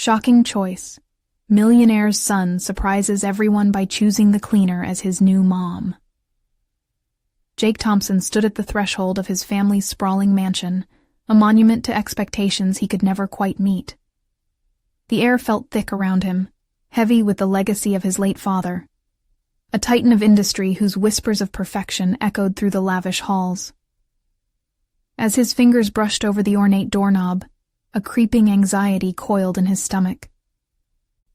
Shocking choice. Millionaire's son surprises everyone by choosing the cleaner as his new mom. Jake Thompson stood at the threshold of his family's sprawling mansion, a monument to expectations he could never quite meet. The air felt thick around him, heavy with the legacy of his late father, a titan of industry whose whispers of perfection echoed through the lavish halls. As his fingers brushed over the ornate doorknob, a creeping anxiety coiled in his stomach.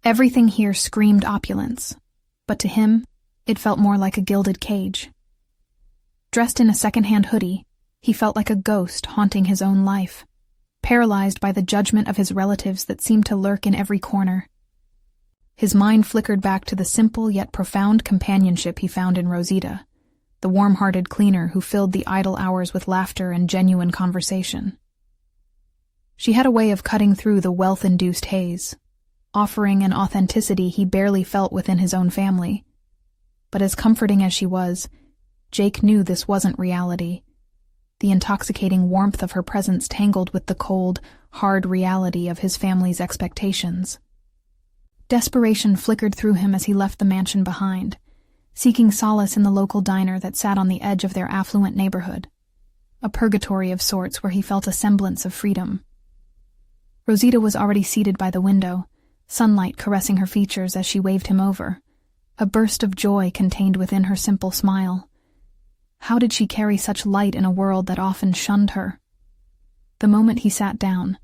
Everything here screamed opulence, but to him, it felt more like a gilded cage. Dressed in a second-hand hoodie, he felt like a ghost haunting his own life, paralyzed by the judgment of his relatives that seemed to lurk in every corner. His mind flickered back to the simple yet profound companionship he found in Rosita, the warm-hearted cleaner who filled the idle hours with laughter and genuine conversation. She had a way of cutting through the wealth-induced haze, offering an authenticity he barely felt within his own family. But as comforting as she was, Jake knew this wasn't reality. The intoxicating warmth of her presence tangled with the cold, hard reality of his family's expectations. Desperation flickered through him as he left the mansion behind, seeking solace in the local diner that sat on the edge of their affluent neighborhood, a purgatory of sorts where he felt a semblance of freedom. Rosita was already seated by the window, sunlight caressing her features as she waved him over, a burst of joy contained within her simple smile. How did she carry such light in a world that often shunned her? The moment he sat down,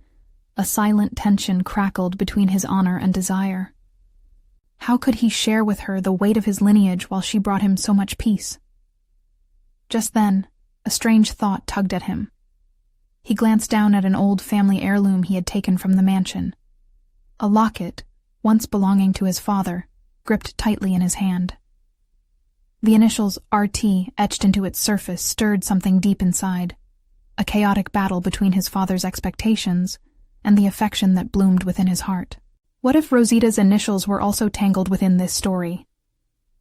a silent tension crackled between his honor and desire. How could he share with her the weight of his lineage while she brought him so much peace? Just then, a strange thought tugged at him. He glanced down at an old family heirloom he had taken from the mansion. A locket, once belonging to his father, gripped tightly in his hand. The initials RT etched into its surface stirred something deep inside, a chaotic battle between his father's expectations and the affection that bloomed within his heart. What if Rosita's initials were also tangled within this story?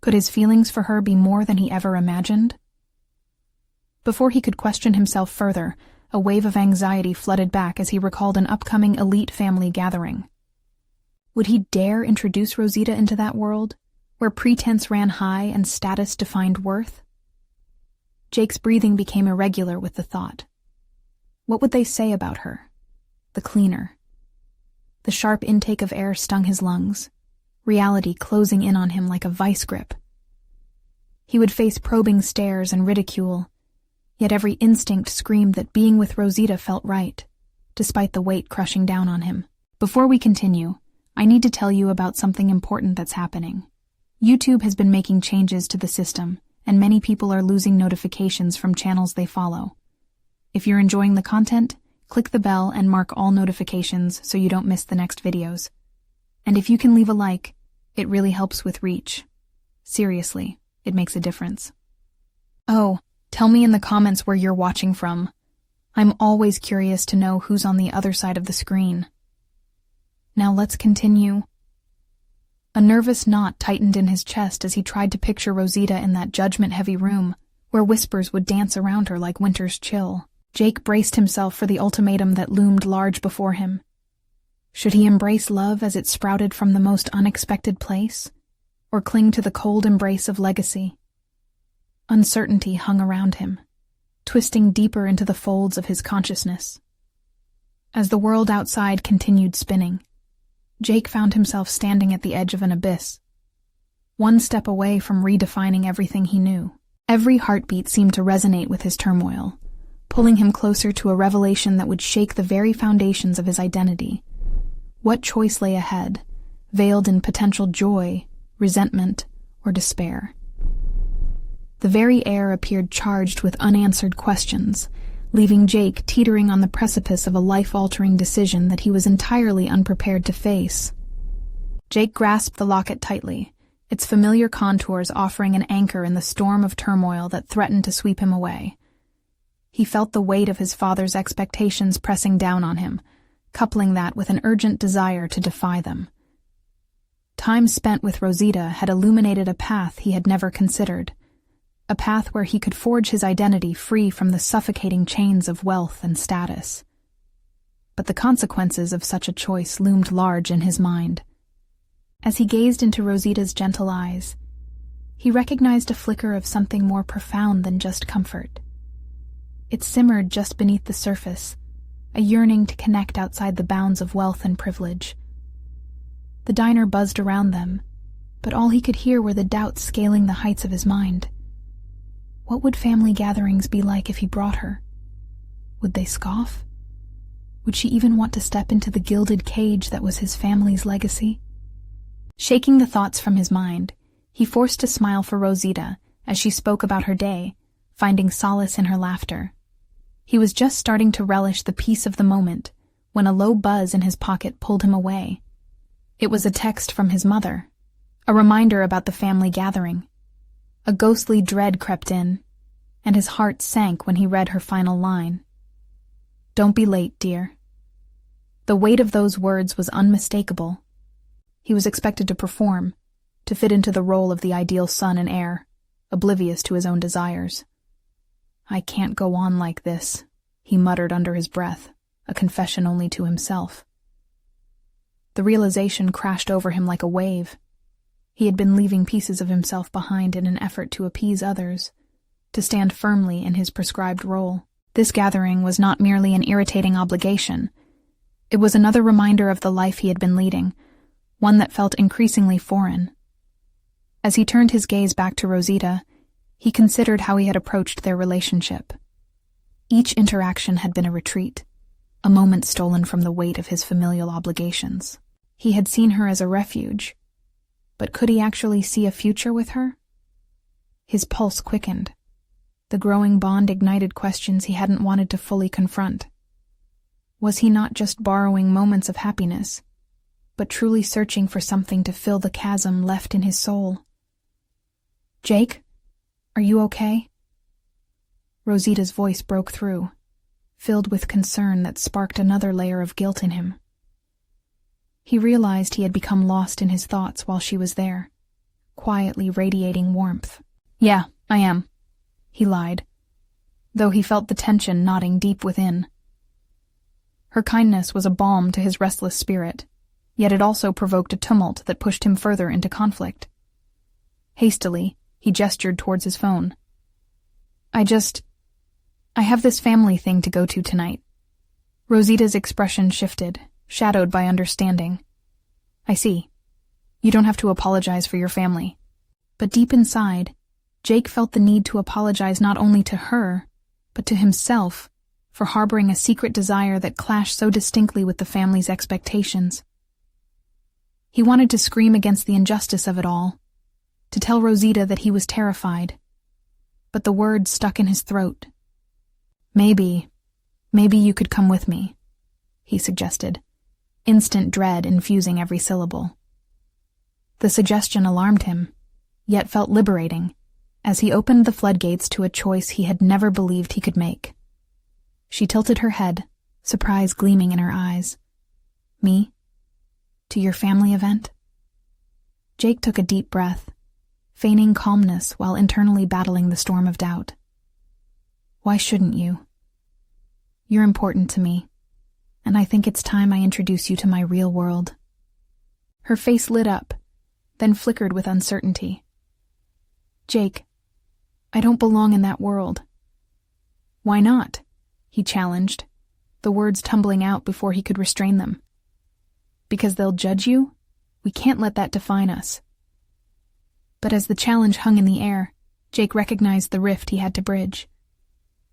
Could his feelings for her be more than he ever imagined? Before he could question himself further, a wave of anxiety flooded back as he recalled an upcoming elite family gathering. Would he dare introduce Rosita into that world, where pretense ran high and status defined worth? Jake's breathing became irregular with the thought. What would they say about her? The cleaner. The sharp intake of air stung his lungs, reality closing in on him like a vice grip. He would face probing stares and ridicule, yet every instinct screamed that being with Rosita felt right, despite the weight crushing down on him. Before we continue, I need to tell you about something important that's happening. YouTube has been making changes to the system, and many people are losing notifications from channels they follow. If you're enjoying the content, click the bell and mark all notifications so you don't miss the next videos. And if you can leave a like, it really helps with reach. Seriously, it makes a difference. Oh, tell me in the comments where you're watching from. I'm always curious to know who's on the other side of the screen. Now let's continue. A nervous knot tightened in his chest as he tried to picture Rosita in that judgment-heavy room, where whispers would dance around her like winter's chill. Jake braced himself for the ultimatum that loomed large before him. Should he embrace love as it sprouted from the most unexpected place, or cling to the cold embrace of legacy? Uncertainty hung around him, twisting deeper into the folds of his consciousness. As the world outside continued spinning, Jake found himself standing at the edge of an abyss, one step away from redefining everything he knew. Every heartbeat seemed to resonate with his turmoil, pulling him closer to a revelation that would shake the very foundations of his identity. What choice lay ahead, veiled in potential joy, resentment, or despair? The very air appeared charged with unanswered questions, leaving Jake teetering on the precipice of a life-altering decision that he was entirely unprepared to face. Jake grasped the locket tightly, its familiar contours offering an anchor in the storm of turmoil that threatened to sweep him away. He felt the weight of his father's expectations pressing down on him, coupling that with an urgent desire to defy them. Time spent with Rosita had illuminated a path he had never considered, a path where he could forge his identity free from the suffocating chains of wealth and status. but the consequences of such a choice loomed large in his mind. As he gazed into Rosita's gentle eyes, he recognized a flicker of something more profound than just comfort. It simmered just beneath the surface, a yearning to connect outside the bounds of wealth and privilege. The diner buzzed around them, but all he could hear were the doubts scaling the heights of his mind. What would family gatherings be like if he brought her? Would they scoff? Would she even want to step into the gilded cage that was his family's legacy? Shaking the thoughts from his mind, he forced a smile for Rosita as she spoke about her day, finding solace in her laughter. He was just starting to relish the peace of the moment when a low buzz in his pocket pulled him away. It was a text from his mother, a reminder about the family gathering. A ghostly dread crept in, and his heart sank when he read her final line. "Don't be late, dear." The weight of those words was unmistakable. He was expected to perform, to fit into the role of the ideal son and heir, oblivious to his own desires. "I can't go on like this," he muttered under his breath, a confession only to himself. The realization crashed over him like a wave. He had been leaving pieces of himself behind in an effort to appease others, to stand firmly in his prescribed role. This gathering was not merely an irritating obligation. It was another reminder of the life he had been leading, one that felt increasingly foreign. As he turned his gaze back to Rosita, he considered how he had approached their relationship. Each interaction had been a retreat, a moment stolen from the weight of his familial obligations. He had seen her as a refuge, but could he actually see a future with her? His pulse quickened. The growing bond ignited questions he hadn't wanted to fully confront. Was he not just borrowing moments of happiness, but truly searching for something to fill the chasm left in his soul? "Jake, are you okay?" Rosita's voice broke through, filled with concern that sparked another layer of guilt in him. He realized he had become lost in his thoughts while she was there, quietly radiating warmth. "Yeah, I am," he lied, though he felt the tension knotting deep within. Her kindness was a balm to his restless spirit, yet it also provoked a tumult that pushed him further into conflict. Hastily, he gestured towards his phone. I have this family thing to go to tonight." Rosita's expression shifted, shadowed by understanding. "I see. You don't have to apologize for your family." But deep inside, Jake felt the need to apologize not only to her, but to himself, for harboring a secret desire that clashed so distinctly with the family's expectations. He wanted to scream against the injustice of it all, to tell Rosita that he was terrified, but the words stuck in his throat. Maybe you could come with me," he suggested, instant dread infusing every syllable. The suggestion alarmed him, yet felt liberating, as he opened the floodgates to a choice he had never believed he could make. She tilted her head, surprise gleaming in her eyes. "Me? To your family event?" Jake took a deep breath, feigning calmness while internally battling the storm of doubt. "Why shouldn't you? You're important to me, and I think it's time I introduce you to my real world." Her face lit up, then flickered with uncertainty. "Jake, I don't belong in that world." "Why not?" he challenged, the words tumbling out before he could restrain them. "Because they'll judge you? We can't let that define us." But as the challenge hung in the air, Jake recognized the rift he had to bridge.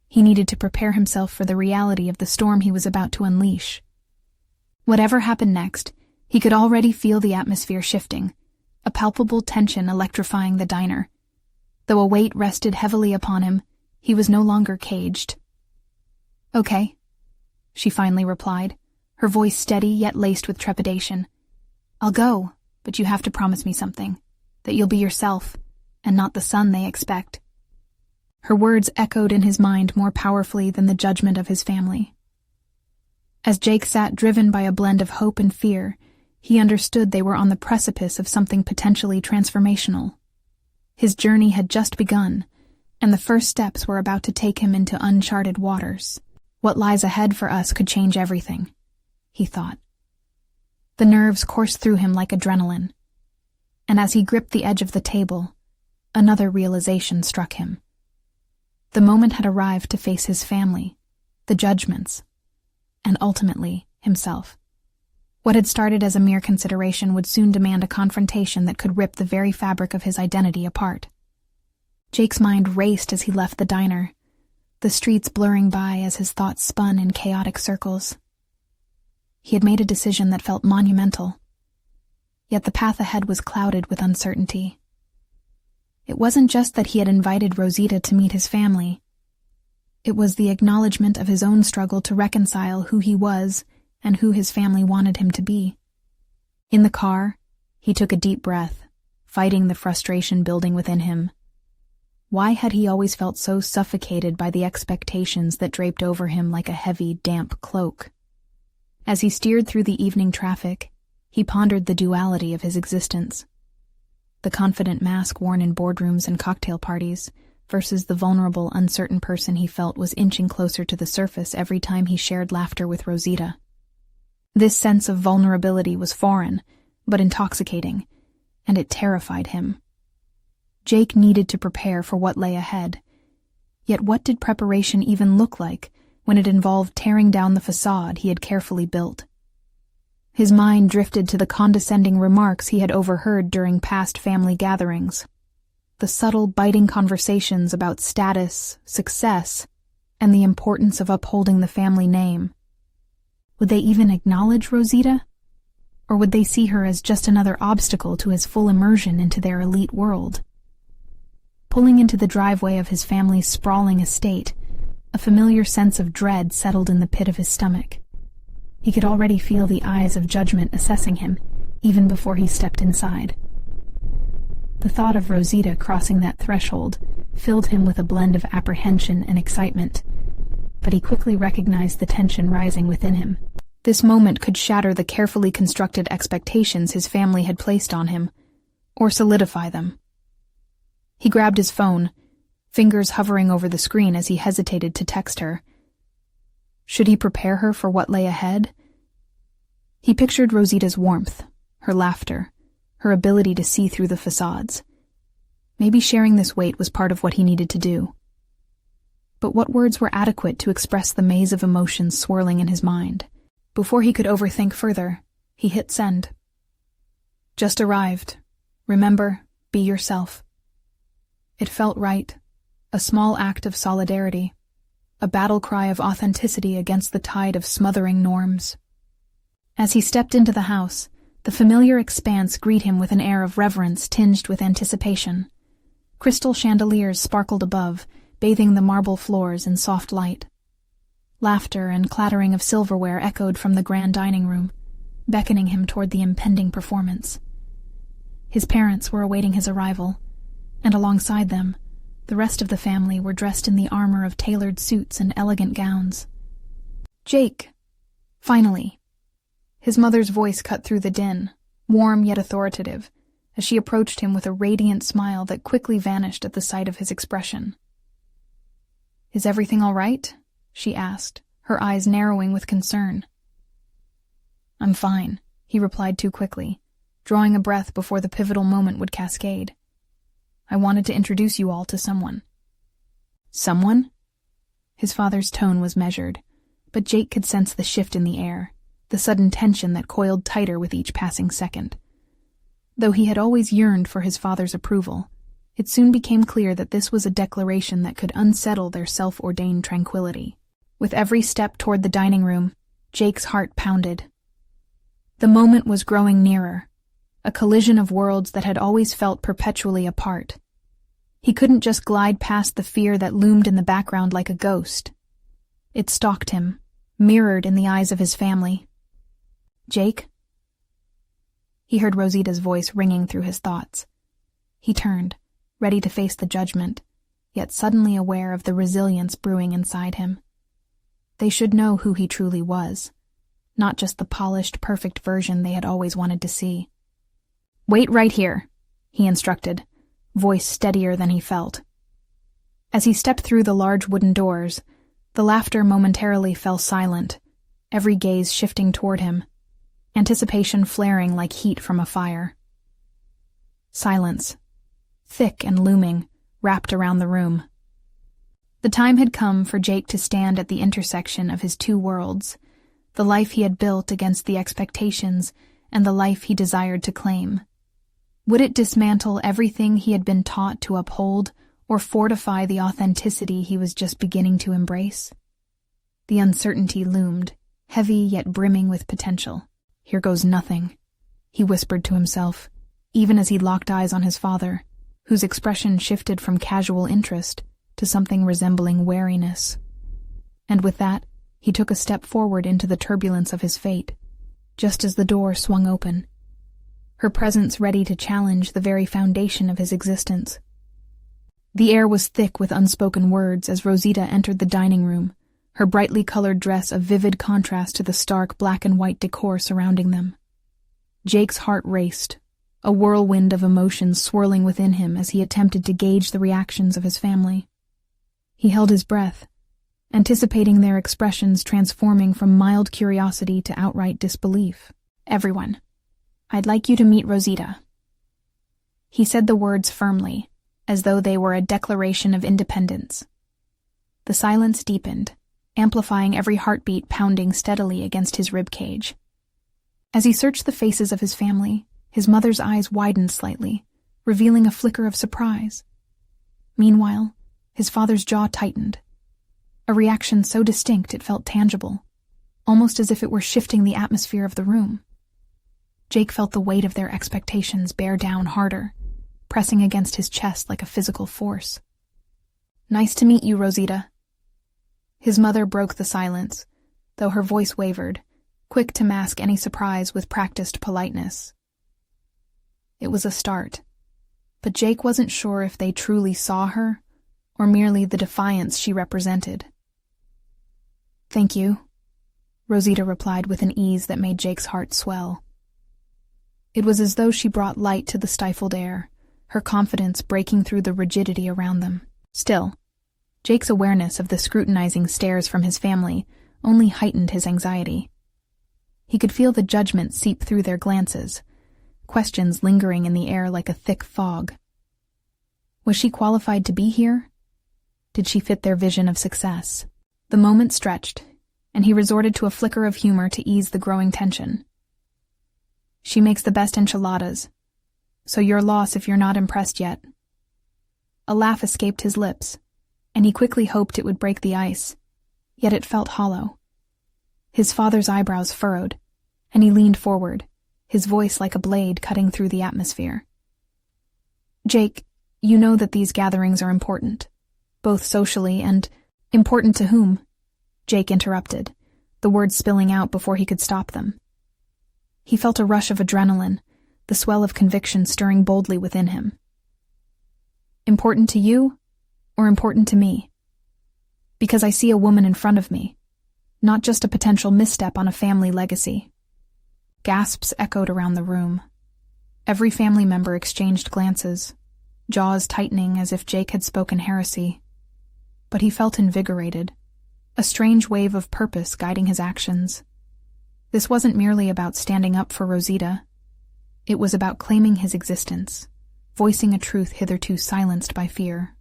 He needed to prepare himself for the reality of the storm he was about to unleash. Whatever happened next, he could already feel the atmosphere shifting, a palpable tension electrifying the diner. Though a weight rested heavily upon him, he was no longer caged. "Okay," she finally replied, her voice steady yet laced with trepidation. "I'll go, but you have to promise me something, that you'll be yourself, and not the son they expect." Her words echoed in his mind more powerfully than the judgment of his family. As Jake sat driven by a blend of hope and fear, he understood they were on the precipice of something potentially transformational. His journey had just begun, and the first steps were about to take him into uncharted waters. "What lies ahead for us could change everything," he thought. The nerves coursed through him like adrenaline, and as he gripped the edge of the table, another realization struck him. The moment had arrived to face his family, the judgments, and ultimately himself. What had started as a mere consideration would soon demand a confrontation that could rip the very fabric of his identity apart. Jake's mind raced as he left the diner, the streets blurring by as his thoughts spun in chaotic circles. He had made a decision that felt monumental, yet the path ahead was clouded with uncertainty. It wasn't just that he had invited Rosita to meet his family. It was the acknowledgement of his own struggle to reconcile who he was and who his family wanted him to be. In the car, he took a deep breath, fighting the frustration building within him. Why had he always felt so suffocated by the expectations that draped over him like a heavy, damp cloak? As he steered through the evening traffic, he pondered the duality of his existence. The confident mask worn in boardrooms and cocktail parties versus the vulnerable, uncertain person he felt was inching closer to the surface every time he shared laughter with Rosita. This sense of vulnerability was foreign, but intoxicating, and it terrified him. Jake needed to prepare for what lay ahead. Yet what did preparation even look like when it involved tearing down the facade he had carefully built? His mind drifted to the condescending remarks he had overheard during past family gatherings, the subtle, biting conversations about status, success, and the importance of upholding the family name. Would they even acknowledge Rosita? Or would they see her as just another obstacle to his full immersion into their elite world? Pulling into the driveway of his family's sprawling estate, a familiar sense of dread settled in the pit of his stomach. He could already feel the eyes of judgment assessing him, even before he stepped inside. The thought of Rosita crossing that threshold filled him with a blend of apprehension and excitement, but he quickly recognized the tension rising within him. This moment could shatter the carefully constructed expectations his family had placed on him, or solidify them. He grabbed his phone, fingers hovering over the screen as he hesitated to text her. Should he prepare her for what lay ahead? He pictured Rosita's warmth, her laughter, her ability to see through the facades. Maybe sharing this weight was part of what he needed to do. But what words were adequate to express the maze of emotions swirling in his mind? Before he could overthink further, he hit send. Just arrived. Remember, be yourself. It felt right, a small act of solidarity, a battle cry of authenticity against the tide of smothering norms. As he stepped into the house, the familiar expanse greeted him with an air of reverence tinged with anticipation. Crystal chandeliers sparkled above, bathing the marble floors in soft light. Laughter and clattering of silverware echoed from the grand dining room, beckoning him toward the impending performance. His parents were awaiting his arrival, and alongside them, the rest of the family were dressed in the armor of tailored suits and elegant gowns. Jake! Finally! His mother's voice cut through the din, warm yet authoritative, as she approached him with a radiant smile that quickly vanished at the sight of his expression. "Is everything all right?" she asked, her eyes narrowing with concern. "I'm fine," he replied too quickly, drawing a breath before the pivotal moment would cascade. "I wanted to introduce you all to someone." "Someone?" His father's tone was measured, but Jake could sense the shift in the air, the sudden tension that coiled tighter with each passing second. Though he had always yearned for his father's approval, it soon became clear that this was a declaration that could unsettle their self-ordained tranquility. With every step toward the dining room, Jake's heart pounded. The moment was growing nearer, a collision of worlds that had always felt perpetually apart. He couldn't just glide past the fear that loomed in the background like a ghost. It stalked him, mirrored in the eyes of his family. "Jake?" He heard Rosita's voice ringing through his thoughts. He turned, ready to face the judgment, yet suddenly aware of the resilience brewing inside him. They should know who he truly was, not just the polished, perfect version they had always wanted to see. "Wait right here," he instructed, voice steadier than he felt. As he stepped through the large wooden doors, the laughter momentarily fell silent, every gaze shifting toward him, anticipation flaring like heat from a fire. Silence, thick and looming, wrapped around the room. The time had come for Jake to stand at the intersection of his two worlds, the life he had built against the expectations and the life he desired to claim. Would it dismantle everything he had been taught to uphold or fortify the authenticity he was just beginning to embrace? The uncertainty loomed, heavy yet brimming with potential. "Here goes nothing," he whispered to himself, even as he locked eyes on his father, whose expression shifted from casual interest to something resembling wariness. And with that, he took a step forward into the turbulence of his fate, just as the door swung open, her presence ready to challenge the very foundation of his existence. The air was thick with unspoken words as Rosita entered the dining room, her brightly colored dress a vivid contrast to the stark black and white decor surrounding them. Jake's heart raced, a whirlwind of emotions swirling within him as he attempted to gauge the reactions of his family. He held his breath, anticipating their expressions transforming from mild curiosity to outright disbelief. "Everyone, I'd like you to meet Rosita." He said the words firmly, as though they were a declaration of independence. The silence deepened, amplifying every heartbeat pounding steadily against his ribcage. As he searched the faces of his family, his mother's eyes widened slightly, revealing a flicker of surprise. Meanwhile, his father's jaw tightened, a reaction so distinct it felt tangible, almost as if it were shifting the atmosphere of the room. Jake felt the weight of their expectations bear down harder, pressing against his chest like a physical force. "Nice to meet you, Rosita." His mother broke the silence, though her voice wavered, quick to mask any surprise with practiced politeness. It was a start, but Jake wasn't sure if they truly saw her or merely the defiance she represented. "Thank you," Rosita replied with an ease that made Jake's heart swell. It was as though she brought light to the stifled air, her confidence breaking through the rigidity around them. Still, Jake's awareness of the scrutinizing stares from his family only heightened his anxiety. He could feel the judgment seep through their glances, questions lingering in the air like a thick fog. Was she qualified to be here? Did she fit their vision of success? The moment stretched, and he resorted to a flicker of humor to ease the growing tension. "She makes the best enchiladas, so your loss if you're not impressed yet." A laugh escaped his lips, and he quickly hoped it would break the ice, yet it felt hollow. His father's eyebrows furrowed, and he leaned forward, his voice like a blade cutting through the atmosphere. "Jake, you know that these gatherings are important, both socially and—" "Important to whom?" Jake interrupted, the words spilling out before he could stop them. He felt a rush of adrenaline, the swell of conviction stirring boldly within him. "Important to you, or important to me? Because I see a woman in front of me, not just a potential misstep on a family legacy." Gasps echoed around the room. Every family member exchanged glances, jaws tightening as if Jake had spoken heresy. But he felt invigorated, a strange wave of purpose guiding his actions. This wasn't merely about standing up for Rosita. It was about claiming his existence, voicing a truth hitherto silenced by fear.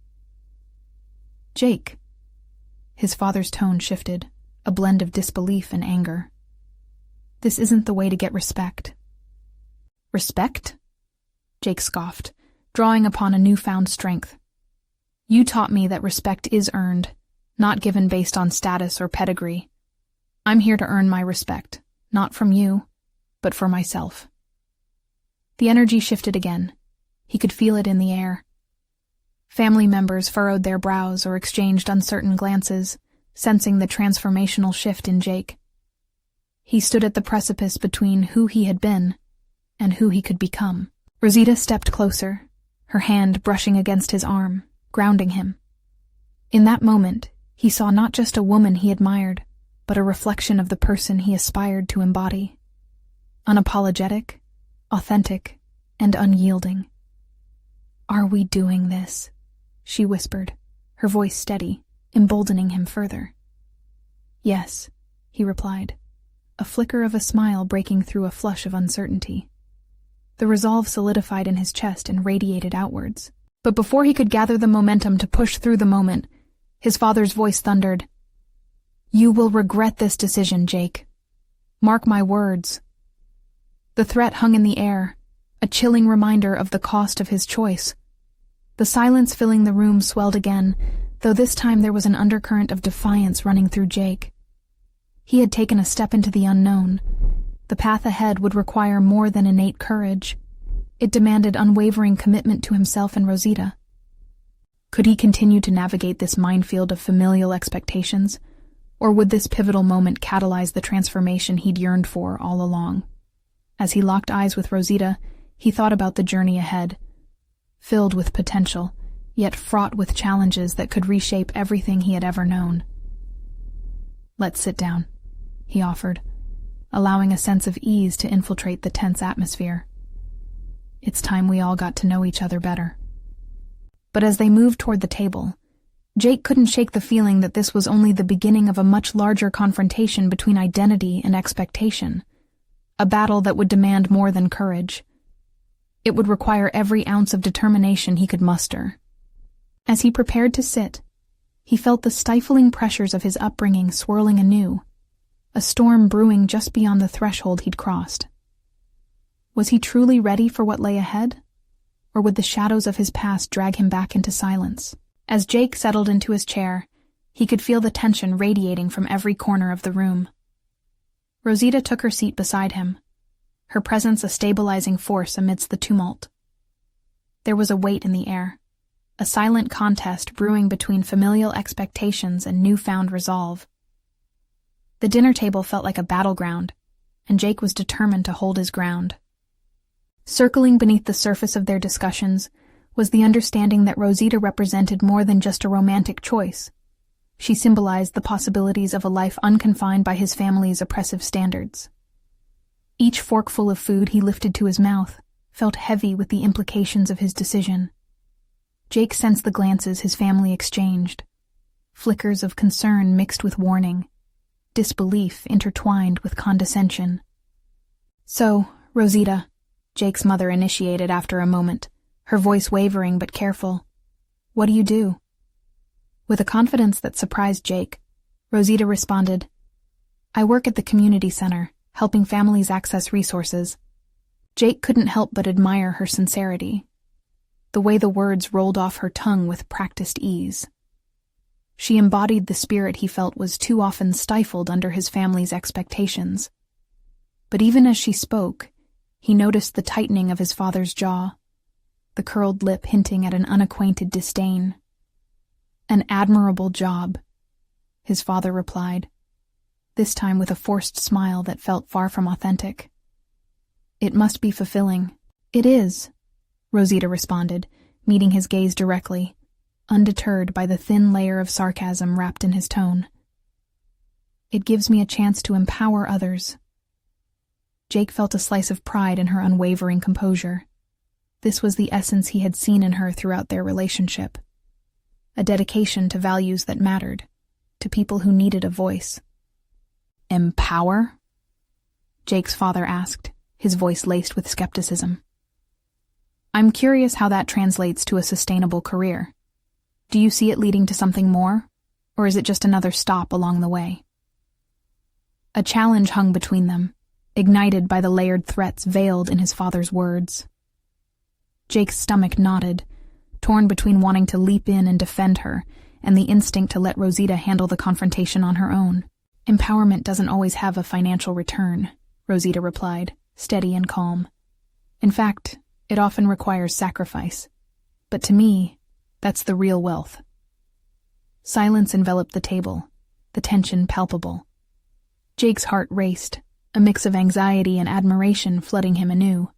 "Jake." His father's tone shifted, a blend of disbelief and anger. "This isn't the way to get respect." "Respect?" Jake scoffed, drawing upon a newfound strength. "You taught me that respect is earned, not given based on status or pedigree. I'm here to earn my respect, not from you, but for myself." The energy shifted again. He could feel it in the air. Family members furrowed their brows or exchanged uncertain glances, sensing the transformational shift in Jake. He stood at the precipice between who he had been and who he could become. Rosita stepped closer, her hand brushing against his arm, grounding him. In that moment, he saw not just a woman he admired, but a reflection of the person he aspired to embody. Unapologetic, authentic, and unyielding. "Are we doing this?" she whispered, her voice steady, emboldening him further. "Yes," he replied, a flicker of a smile breaking through a flush of uncertainty. The resolve solidified in his chest and radiated outwards. But before he could gather the momentum to push through the moment, his father's voice thundered, "You will regret this decision, Jake. Mark my words." The threat hung in the air, a chilling reminder of the cost of his choice. The silence filling the room swelled again, though this time there was an undercurrent of defiance running through Jake. He had taken a step into the unknown. The path ahead would require more than innate courage. It demanded unwavering commitment to himself and Rosita. Could he continue to navigate this minefield of familial expectations, or would this pivotal moment catalyze the transformation he'd yearned for all along? As he locked eyes with Rosita, he thought about the journey ahead, filled with potential, yet fraught with challenges that could reshape everything he had ever known. "Let's sit down," he offered, allowing a sense of ease to infiltrate the tense atmosphere. It's time we all got to know each other better. But as they moved toward the table, Jake couldn't shake the feeling that this was only the beginning of a much larger confrontation between identity and expectation, a battle that would demand more than courage. It would require every ounce of determination he could muster. As he prepared to sit, he felt the stifling pressures of his upbringing swirling anew, a storm brewing just beyond the threshold he'd crossed. Was he truly ready for what lay ahead? Or would the shadows of his past drag him back into silence? As Jake settled into his chair, he could feel the tension radiating from every corner of the room. Rosita took her seat beside him, her presence a stabilizing force amidst the tumult. There was a weight in the air, a silent contest brewing between familial expectations and newfound resolve. The dinner table felt like a battleground, and Jake was determined to hold his ground. Circling beneath the surface of their discussions was the understanding that Rosita represented more than just a romantic choice. She symbolized the possibilities of a life unconfined by his family's oppressive standards. Each forkful of food he lifted to his mouth felt heavy with the implications of his decision. Jake sensed the glances his family exchanged, flickers of concern mixed with warning, disbelief intertwined with condescension. "So, Rosita," Jake's mother initiated after a moment, her voice wavering but careful, "what do you do?" With a confidence that surprised Jake, Rosita responded, "I work at the community center, helping families access resources." Jake couldn't help but admire her sincerity, the way the words rolled off her tongue with practiced ease. She embodied the spirit he felt was too often stifled under his family's expectations. But even as she spoke, he noticed the tightening of his father's jaw, the curled lip hinting at an unacquainted disdain. "An admirable job," his father replied, this time with a forced smile that felt far from authentic. "It must be fulfilling." "It is," Rosita responded, meeting his gaze directly, undeterred by the thin layer of sarcasm wrapped in his tone. "It gives me a chance to empower others." Jake felt a slice of pride in her unwavering composure. This was the essence he had seen in her throughout their relationship. A dedication to values that mattered, to people who needed a voice. "Empower?" Jake's father asked, his voice laced with skepticism. "I'm curious how that translates to a sustainable career. Do you see it leading to something more, or is it just another stop along the way?" A challenge hung between them, ignited by the layered threats veiled in his father's words. Jake's stomach knotted, torn between wanting to leap in and defend her and the instinct to let Rosita handle the confrontation on her own. "Empowerment doesn't always have a financial return," Rosita replied, steady and calm. "In fact, it often requires sacrifice. But to me, that's the real wealth." Silence enveloped the table, the tension palpable. Jake's heart raced, a mix of anxiety and admiration flooding him anew.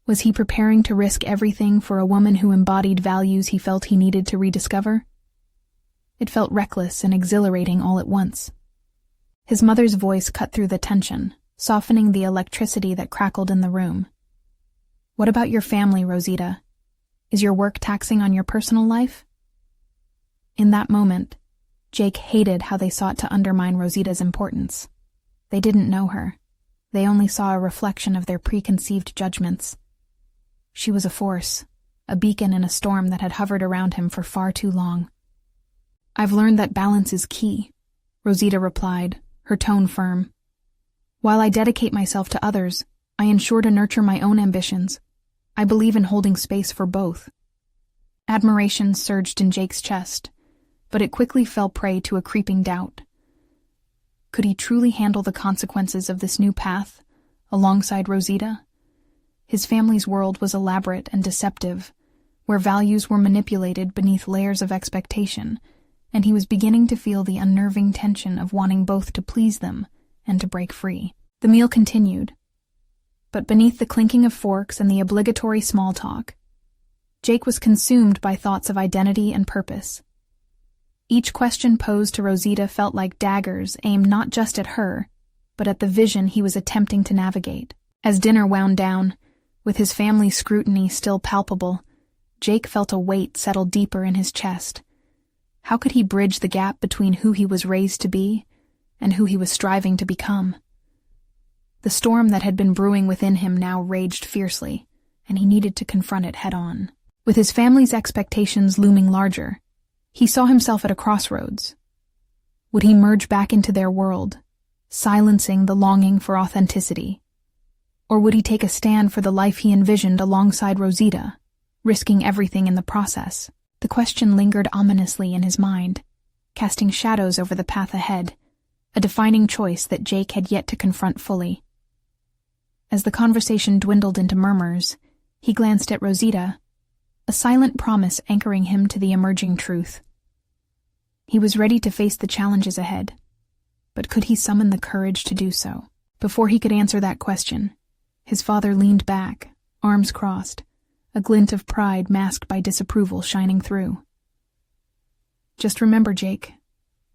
Was he preparing to risk everything for a woman who embodied values he felt he needed to rediscover? It felt reckless and exhilarating all at once. His mother's voice cut through the tension, softening the electricity that crackled in the room. "What about your family, Rosita? Is your work taxing on your personal life?" In that moment, Jake hated how they sought to undermine Rosita's importance. They didn't know her. They only saw a reflection of their preconceived judgments. She was a force, a beacon in a storm that had hovered around him for far too long. "I've learned that balance is key," Rosita replied, her tone firm. "While I dedicate myself to others, I ensure to nurture my own ambitions. I believe in holding space for both." Admiration surged in Jake's chest, but it quickly fell prey to a creeping doubt. Could he truly handle the consequences of this new path, alongside Rosita? His family's world was elaborate and deceptive, where values were manipulated beneath layers of expectation, and he was beginning to feel the unnerving tension of wanting both to please them and to break free. The meal continued, but beneath the clinking of forks and the obligatory small talk, Jake was consumed by thoughts of identity and purpose. Each question posed to Rosita felt like daggers aimed not just at her, but at the vision he was attempting to navigate. As dinner wound down, with his family's scrutiny still palpable, Jake felt a weight settle deeper in his chest. How could he bridge the gap between who he was raised to be and who he was striving to become? The storm that had been brewing within him now raged fiercely, and he needed to confront it head-on. With his family's expectations looming larger, he saw himself at a crossroads. Would he merge back into their world, silencing the longing for authenticity? Or would he take a stand for the life he envisioned alongside Rosita, risking everything in the process? The question lingered ominously in his mind, casting shadows over the path ahead, a defining choice that Jake had yet to confront fully. As the conversation dwindled into murmurs, he glanced at Rosita, a silent promise anchoring him to the emerging truth. He was ready to face the challenges ahead, but could he summon the courage to do so? Before he could answer that question, his father leaned back, arms crossed, a glint of pride masked by disapproval shining through. "Just remember, Jake,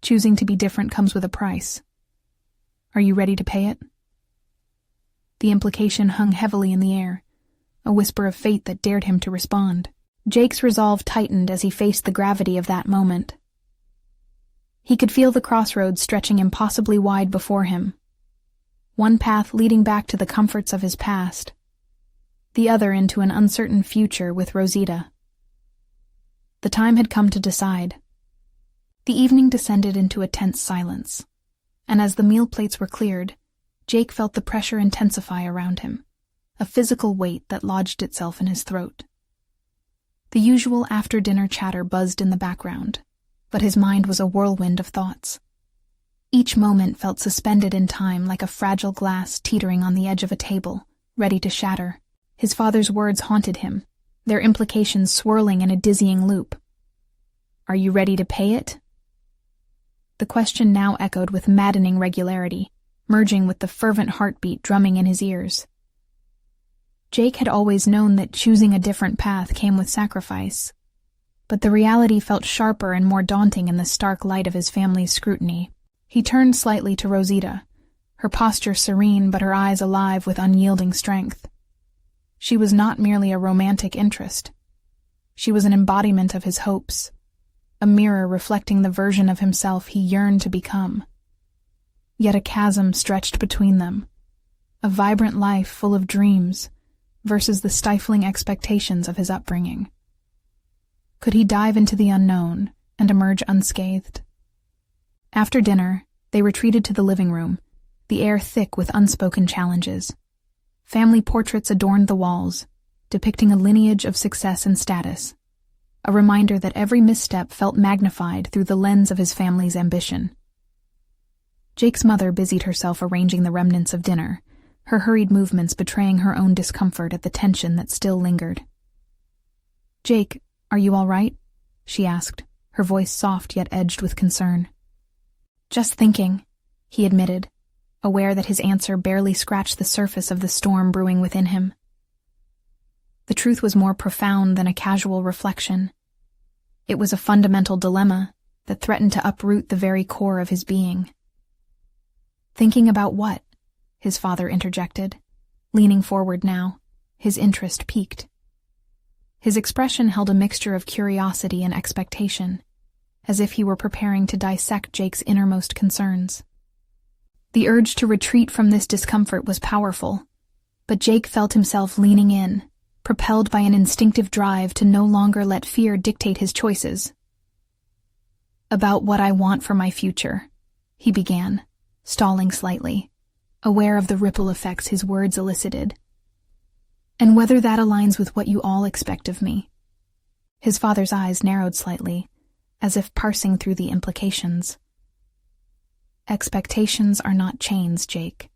choosing to be different comes with a price. Are you ready to pay it?" The implication hung heavily in the air, a whisper of fate that dared him to respond. Jake's resolve tightened as he faced the gravity of that moment. He could feel the crossroads stretching impossibly wide before him. One path leading back to the comforts of his past, the other into an uncertain future with Rosita. The time had come to decide. The evening descended into a tense silence, and as the meal plates were cleared, Jake felt the pressure intensify around him, a physical weight that lodged itself in his throat. The usual after-dinner chatter buzzed in the background, but his mind was a whirlwind of thoughts. Each moment felt suspended in time like a fragile glass teetering on the edge of a table, ready to shatter. His father's words haunted him, their implications swirling in a dizzying loop. "Are you ready to pay it?" The question now echoed with maddening regularity, merging with the fervent heartbeat drumming in his ears. Jake had always known that choosing a different path came with sacrifice, but the reality felt sharper and more daunting in the stark light of his family's scrutiny. He turned slightly to Rosita, her posture serene but her eyes alive with unyielding strength. She was not merely a romantic interest. She was an embodiment of his hopes, a mirror reflecting the version of himself he yearned to become. Yet a chasm stretched between them, a vibrant life full of dreams versus the stifling expectations of his upbringing. Could he dive into the unknown and emerge unscathed? After dinner, they retreated to the living room, the air thick with unspoken challenges. Family portraits adorned the walls, depicting a lineage of success and status, a reminder that every misstep felt magnified through the lens of his family's ambition. Jake's mother busied herself arranging the remnants of dinner, her hurried movements betraying her own discomfort at the tension that still lingered. "Jake, are you all right?" she asked, her voice soft yet edged with concern. "Just thinking," he admitted, aware that his answer barely scratched the surface of the storm brewing within him. The truth was more profound than a casual reflection. It was a fundamental dilemma that threatened to uproot the very core of his being. "Thinking about what?" his father interjected, leaning forward now, his interest piqued. His expression held a mixture of curiosity and expectation, as if he were preparing to dissect Jake's innermost concerns. The urge to retreat from this discomfort was powerful, but Jake felt himself leaning in, propelled by an instinctive drive to no longer let fear dictate his choices. "About what I want for my future," he began, stalling slightly, aware of the ripple effects his words elicited. "And whether that aligns with what you all expect of me." His father's eyes narrowed slightly, as if parsing through the implications. "Expectations are not chains, Jake.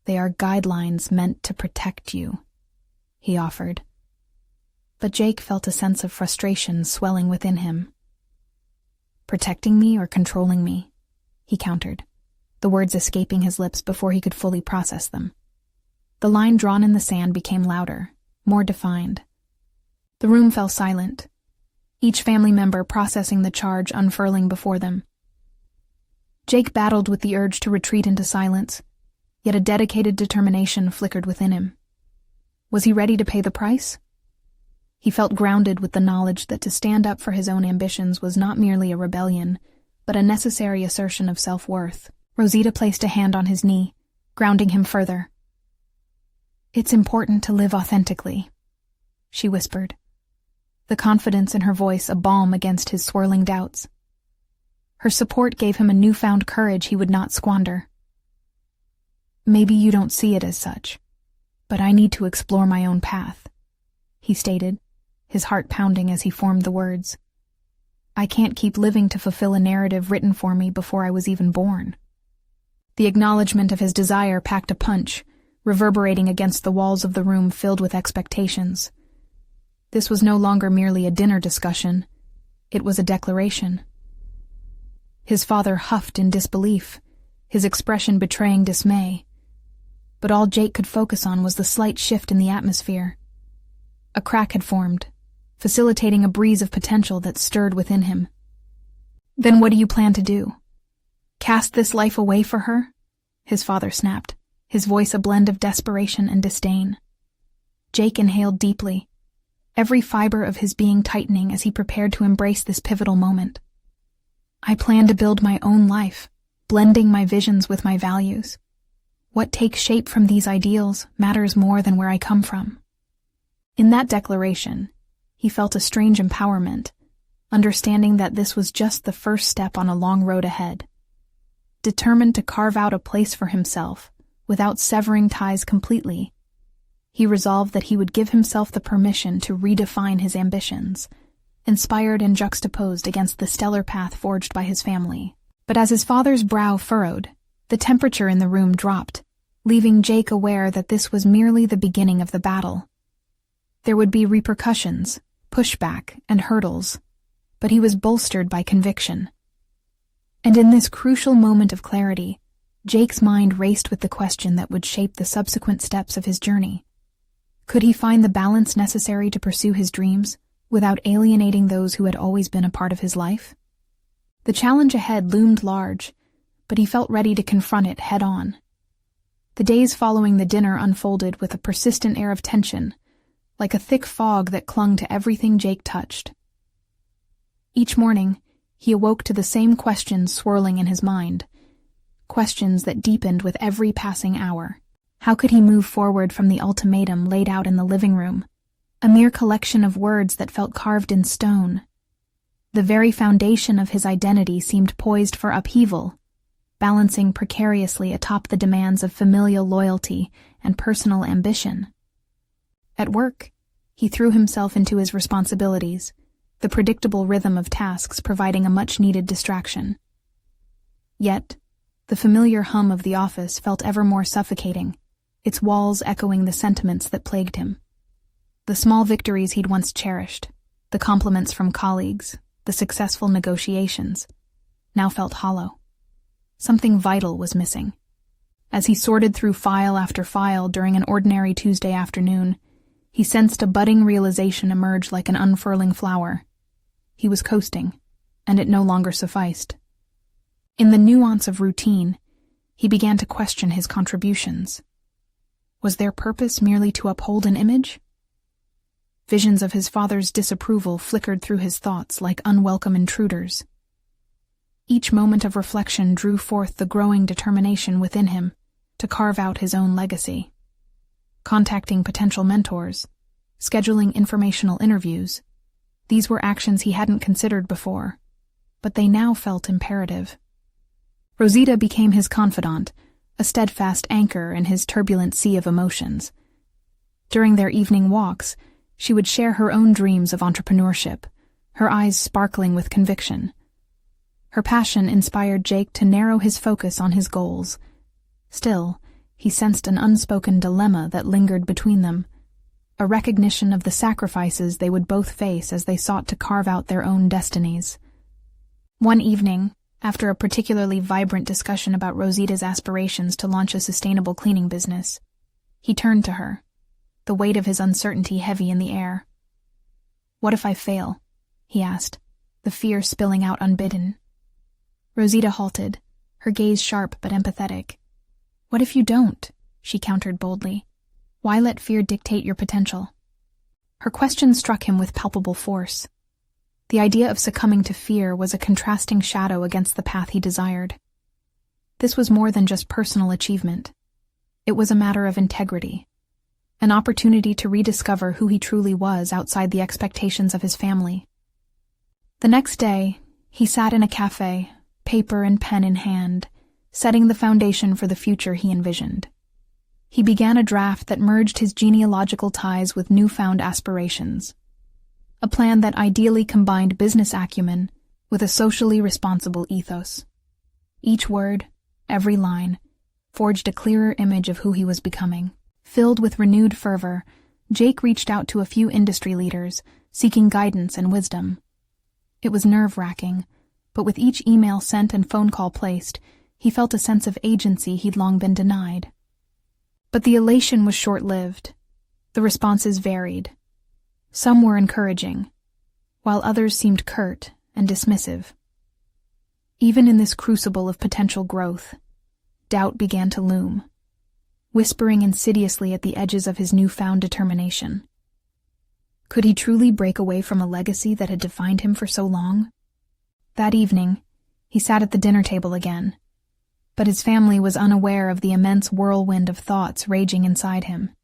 They are guidelines meant to protect you," he offered. But Jake felt a sense of frustration swelling within him. "Protecting me or controlling me?" he countered, the words escaping his lips before he could fully process them. The line drawn in the sand became louder, more defined. The room fell silent, each family member processing the charge unfurling before them. Jake battled with the urge to retreat into silence, yet a dedicated determination flickered within him. Was he ready to pay the price? He felt grounded with the knowledge that to stand up for his own ambitions was not merely a rebellion, but a necessary assertion of self-worth. Rosita placed a hand on his knee, grounding him further. "It's important to live authentically," she whispered, the confidence in her voice a balm against his swirling doubts. Her support gave him a newfound courage he would not squander. "Maybe you don't see it as such, but I need to explore my own path," he stated, his heart pounding as he formed the words. "I can't keep living to fulfill a narrative written for me before I was even born." The acknowledgement of his desire packed a punch, reverberating against the walls of the room filled with expectations. This was no longer merely a dinner discussion, it was a declaration. His father huffed in disbelief, his expression betraying dismay. But all Jake could focus on was the slight shift in the atmosphere. A crack had formed, facilitating a breeze of potential that stirred within him. "Then what do you plan to do? Cast this life away for her?" his father snapped, his voice a blend of desperation and disdain. Jake inhaled deeply, every fiber of his being tightening as he prepared to embrace this pivotal moment. "I plan to build my own life, blending my visions with my values. What takes shape from these ideals matters more than where I come from." In that declaration, he felt a strange empowerment, understanding that this was just the first step on a long road ahead. Determined to carve out a place for himself, without severing ties completely, he resolved that he would give himself the permission to redefine his ambitions, inspired and juxtaposed against the stellar path forged by his family. But as his father's brow furrowed, the temperature in the room dropped, leaving Jake aware that this was merely the beginning of the battle. There would be repercussions, pushback, and hurdles, but he was bolstered by conviction. And in this crucial moment of clarity, Jake's mind raced with the question that would shape the subsequent steps of his journey. Could he find the balance necessary to pursue his dreams, without alienating those who had always been a part of his life? The challenge ahead loomed large, but he felt ready to confront it head-on. The days following the dinner unfolded with a persistent air of tension, like a thick fog that clung to everything Jake touched. Each morning, he awoke to the same questions swirling in his mind, questions that deepened with every passing hour. How could he move forward from the ultimatum laid out in the living room, a mere collection of words that felt carved in stone? The very foundation of his identity seemed poised for upheaval, balancing precariously atop the demands of familial loyalty and personal ambition. At work, he threw himself into his responsibilities, the predictable rhythm of tasks providing a much-needed distraction. Yet, the familiar hum of the office felt ever more suffocating, its walls echoing the sentiments that plagued him. The small victories he'd once cherished, the compliments from colleagues, the successful negotiations, now felt hollow. Something vital was missing. As he sorted through file after file during an ordinary Tuesday afternoon, he sensed a budding realization emerge like an unfurling flower. He was coasting, and it no longer sufficed. In the nuance of routine, he began to question his contributions. Was their purpose merely to uphold an image? Visions of his father's disapproval flickered through his thoughts like unwelcome intruders. Each moment of reflection drew forth the growing determination within him to carve out his own legacy. Contacting potential mentors, scheduling informational interviews, these were actions he hadn't considered before, but they now felt imperative. Rosita became his confidant, a steadfast anchor in his turbulent sea of emotions. During their evening walks, she would share her own dreams of entrepreneurship, her eyes sparkling with conviction. Her passion inspired Jake to narrow his focus on his goals. Still, he sensed an unspoken dilemma that lingered between them, a recognition of the sacrifices they would both face as they sought to carve out their own destinies. One evening, after a particularly vibrant discussion about Rosita's aspirations to launch a sustainable cleaning business, he turned to her, the weight of his uncertainty heavy in the air. "What if I fail?" he asked, the fear spilling out unbidden. Rosita halted, her gaze sharp but empathetic. "What if you don't?" she countered boldly. "Why let fear dictate your potential?" Her question struck him with palpable force. The idea of succumbing to fear was a contrasting shadow against the path he desired. This was more than just personal achievement. It was a matter of integrity, an opportunity to rediscover who he truly was outside the expectations of his family. The next day, he sat in a cafe, paper and pen in hand, setting the foundation for the future he envisioned. He began a draft that merged his genealogical ties with newfound aspirations, a plan that ideally combined business acumen with a socially responsible ethos. Each word, every line, forged a clearer image of who he was becoming. Filled with renewed fervor, Jake reached out to a few industry leaders, seeking guidance and wisdom. It was nerve-wracking, but with each email sent and phone call placed, he felt a sense of agency he'd long been denied. But the elation was short-lived. The responses varied. Some were encouraging, while others seemed curt and dismissive. Even in this crucible of potential growth, doubt began to loom, whispering insidiously at the edges of his newfound determination. Could he truly break away from a legacy that had defined him for so long? That evening, he sat at the dinner table again, but his family was unaware of the immense whirlwind of thoughts raging inside him.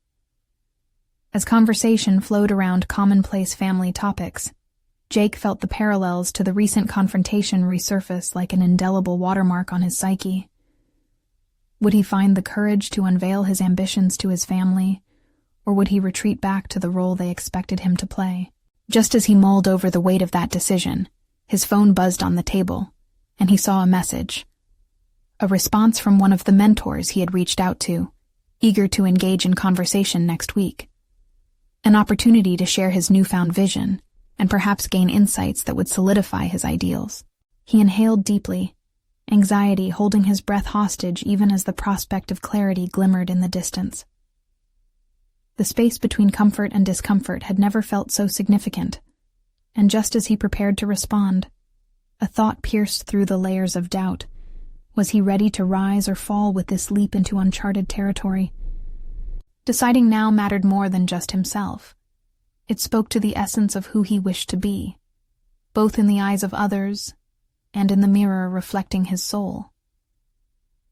As conversation flowed around commonplace family topics, Jake felt the parallels to the recent confrontation resurface like an indelible watermark on his psyche. Would he find the courage to unveil his ambitions to his family, or would he retreat back to the role they expected him to play? Just as he mulled over the weight of that decision, his phone buzzed on the table, and he saw a message. A response from one of the mentors he had reached out to, eager to engage in conversation next week. An opportunity to share his newfound vision, and perhaps gain insights that would solidify his ideals. He inhaled deeply, anxiety holding his breath hostage even as the prospect of clarity glimmered in the distance. The space between comfort and discomfort had never felt so significant, and just as he prepared to respond, a thought pierced through the layers of doubt. Was he ready to rise or fall with this leap into uncharted territory? Deciding now mattered more than just himself. It spoke to the essence of who he wished to be, both in the eyes of others and in the mirror reflecting his soul.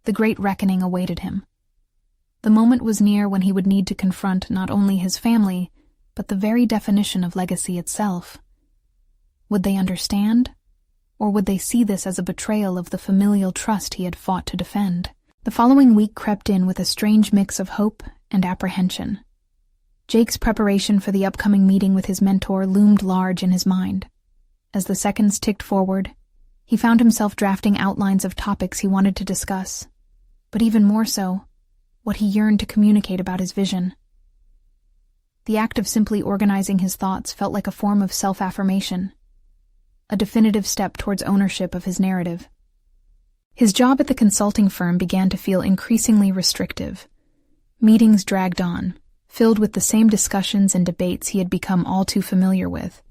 The great reckoning awaited him. The moment was near when he would need to confront not only his family, but the very definition of legacy itself. Would they understand? Or would they see this as a betrayal of the familial trust he had fought to defend? The following week crept in with a strange mix of hope and apprehension. Jake's preparation for the upcoming meeting with his mentor loomed large in his mind. As the seconds ticked forward, he found himself drafting outlines of topics he wanted to discuss, but even more so, what he yearned to communicate about his vision. The act of simply organizing his thoughts felt like a form of self-affirmation, a definitive step towards ownership of his narrative. His job at the consulting firm began to feel increasingly restrictive. Meetings dragged on, filled with the same discussions and debates he had become all too familiar with.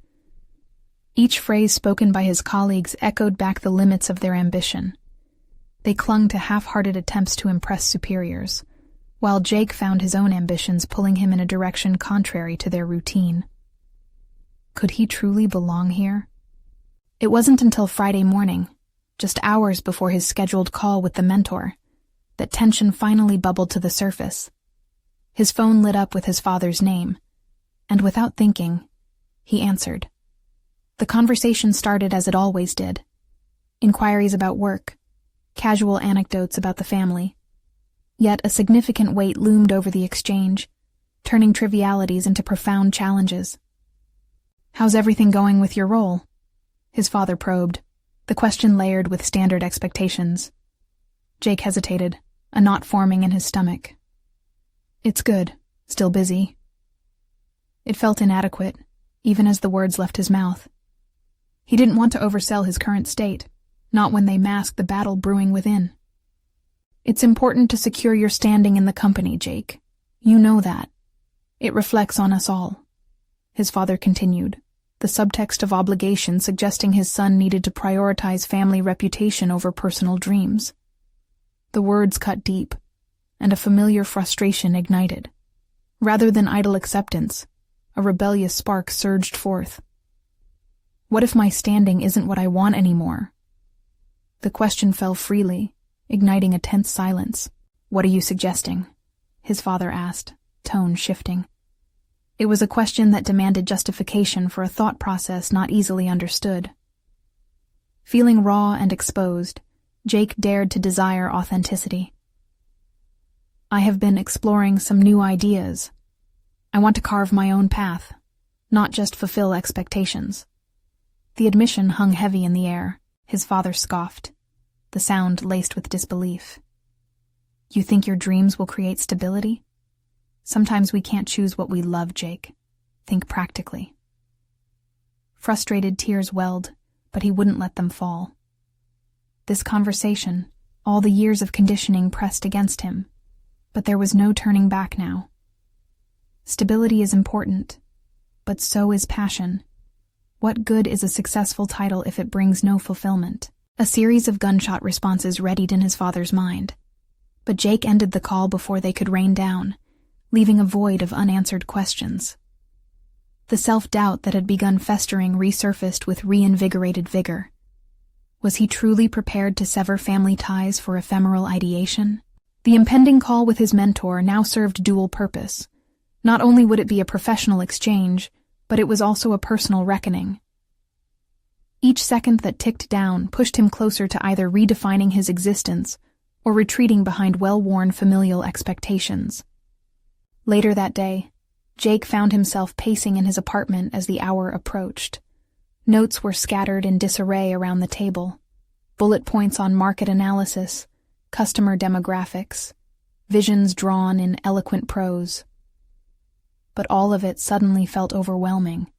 Each phrase spoken by his colleagues echoed back the limits of their ambition. They clung to half-hearted attempts to impress superiors, while Jake found his own ambitions pulling him in a direction contrary to their routine. Could he truly belong here? It wasn't until Friday morning, just hours before his scheduled call with the mentor, that tension finally bubbled to the surface. His phone lit up with his father's name, and without thinking, he answered. The conversation started as it always did. Inquiries about work, casual anecdotes about the family. Yet a significant weight loomed over the exchange, turning trivialities into profound challenges. "How's everything going with your role?" his father probed, the question layered with standard expectations. Jake hesitated, a knot forming in his stomach. "It's good, still busy." It felt inadequate, even as the words left his mouth. He didn't want to oversell his current state, not when they masked the battle brewing within. "It's important to secure your standing in the company, Jake. You know that. It reflects on us all," his father continued, the subtext of obligation suggesting his son needed to prioritize family reputation over personal dreams. The words cut deep, and a familiar frustration ignited. Rather than idle acceptance, a rebellious spark surged forth. What if my standing isn't what I want anymore? The question fell freely, igniting a tense silence. "What are you suggesting?" his father asked, tone shifting. It was a question that demanded justification for a thought process not easily understood. Feeling raw and exposed, Jake dared to desire authenticity. "I have been exploring some new ideas. I want to carve my own path, not just fulfill expectations." The admission hung heavy in the air. His father scoffed, the sound laced with disbelief. "You think your dreams will create stability? Sometimes we can't choose what we love, Jake. Think practically." Frustrated tears welled, but he wouldn't let them fall. This conversation, all the years of conditioning pressed against him, but there was no turning back now. Stability is important, but so is passion. What good is a successful title if it brings no fulfillment? A series of gunshot responses readied in his father's mind. But Jake ended the call before they could rain down, leaving a void of unanswered questions. The self-doubt that had begun festering resurfaced with reinvigorated vigor. Was he truly prepared to sever family ties for ephemeral ideation? The impending call with his mentor now served dual purpose. Not only would it be a professional exchange, but it was also a personal reckoning. Each second that ticked down pushed him closer to either redefining his existence or retreating behind well-worn familial expectations. Later that day, Jake found himself pacing in his apartment as the hour approached. Notes were scattered in disarray around the table. Bullet points on market analysis, customer demographics, visions drawn in eloquent prose. But all of it suddenly felt overwhelming.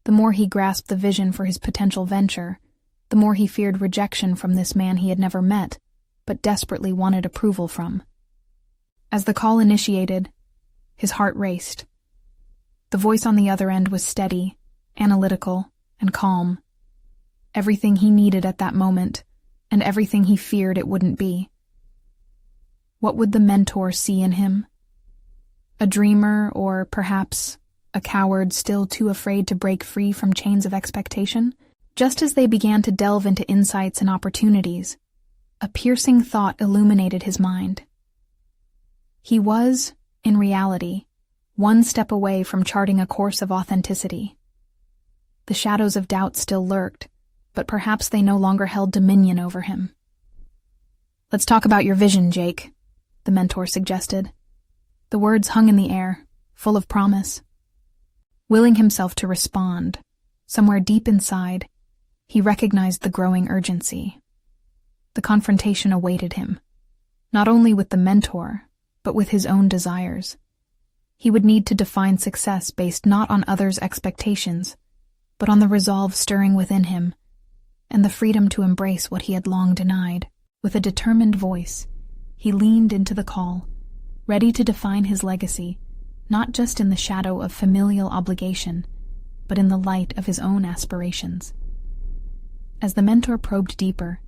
The more he grasped the vision for his potential venture, the more he feared rejection from this man he had never met, but desperately wanted approval from. As the call initiated, his heart raced. The voice on the other end was steady, analytical, and calm. Everything he needed at that moment, and everything he feared it wouldn't be. What would the mentor see in him? A dreamer, or perhaps a coward still too afraid to break free from chains of expectation? Just as they began to delve into insights and opportunities, a piercing thought illuminated his mind. He was, in reality, one step away from charting a course of authenticity. The shadows of doubt still lurked, but perhaps they no longer held dominion over him. "Let's talk about your vision, Jake," the mentor suggested. The words hung in the air, full of promise. Willing himself to respond, somewhere deep inside, he recognized the growing urgency. The confrontation awaited him, not only with the mentor, but with his own desires. He would need to define success based not on others' expectations, but on the resolve stirring within him, and the freedom to embrace what he had long denied. With a determined voice, he leaned into the call, ready to define his legacy, not just in the shadow of familial obligation, but in the light of his own aspirations. As the mentor probed deeper,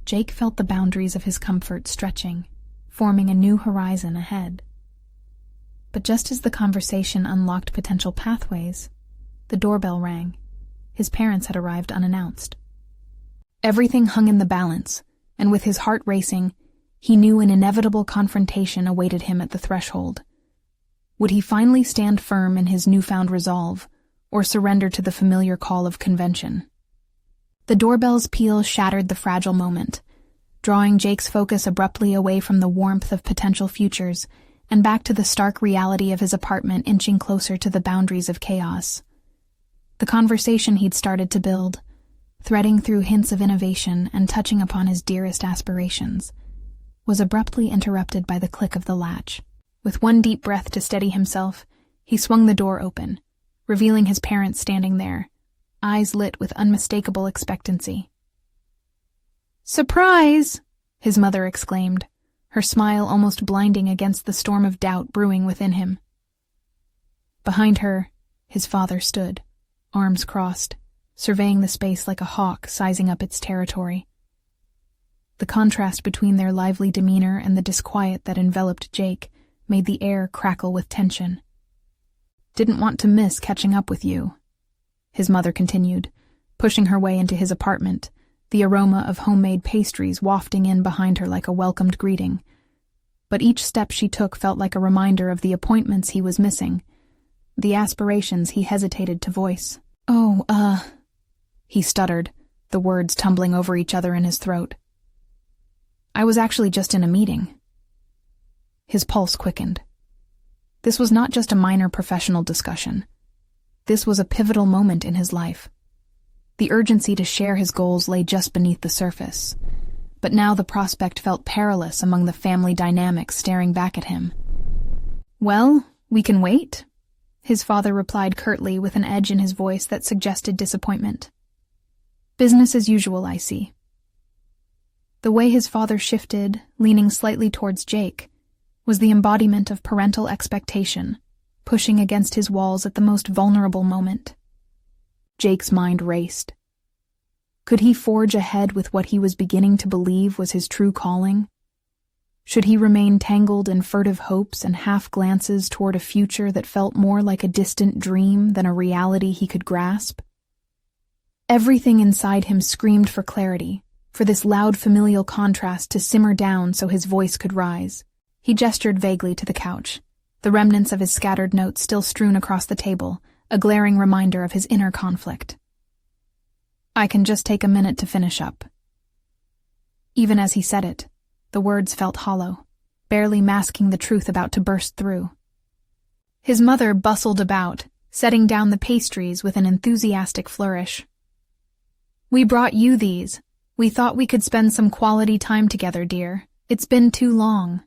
Jake felt the boundaries of his comfort stretching, forming a new horizon ahead. But just as the conversation unlocked potential pathways, the doorbell rang. His parents had arrived unannounced. Everything hung in the balance, and with his heart racing, he knew an inevitable confrontation awaited him at the threshold. Would he finally stand firm in his newfound resolve, or surrender to the familiar call of convention? The doorbell's peal shattered the fragile moment, drawing Jake's focus abruptly away from the warmth of potential futures and back to the stark reality of his apartment inching closer to the boundaries of chaos. The conversation he'd started to build, threading through hints of innovation and touching upon his dearest aspirations, was abruptly interrupted by the click of the latch. With one deep breath to steady himself, he swung the door open, revealing his parents standing there, eyes lit with unmistakable expectancy. "Surprise!" his mother exclaimed, her smile almost blinding against the storm of doubt brewing within him. Behind her, his father stood, arms crossed, surveying the space like a hawk sizing up its territory. The contrast between their lively demeanor and the disquiet that enveloped Jake made the air crackle with tension. "Didn't want to miss catching up with you," his mother continued, pushing her way into his apartment, the aroma of homemade pastries wafting in behind her like a welcomed greeting. But each step she took felt like a reminder of the appointments he was missing, the aspirations he hesitated to voice. He stuttered, the words tumbling over each other in his throat. "I was actually just in a meeting." His pulse quickened. This was not just a minor professional discussion. This was a pivotal moment in his life. The urgency to share his goals lay just beneath the surface, but now the prospect felt perilous among the family dynamics staring back at him. "Well, we can wait," his father replied curtly with an edge in his voice that suggested disappointment. "Business as usual, I see." The way his father shifted, leaning slightly towards Jake, was the embodiment of parental expectation, pushing against his walls at the most vulnerable moment. Jake's mind raced. Could he forge ahead with what he was beginning to believe was his true calling? Should he remain tangled in furtive hopes and half-glances toward a future that felt more like a distant dream than a reality he could grasp? Everything inside him screamed for clarity, for this loud familial contrast to simmer down so his voice could rise. He gestured vaguely to the couch, the remnants of his scattered notes still strewn across the table, a glaring reminder of his inner conflict. "I can just take a minute to finish up." Even as he said it, the words felt hollow, barely masking the truth about to burst through. His mother bustled about, setting down the pastries with an enthusiastic flourish. "We brought you these. We thought we could spend some quality time together, dear. It's been too long,"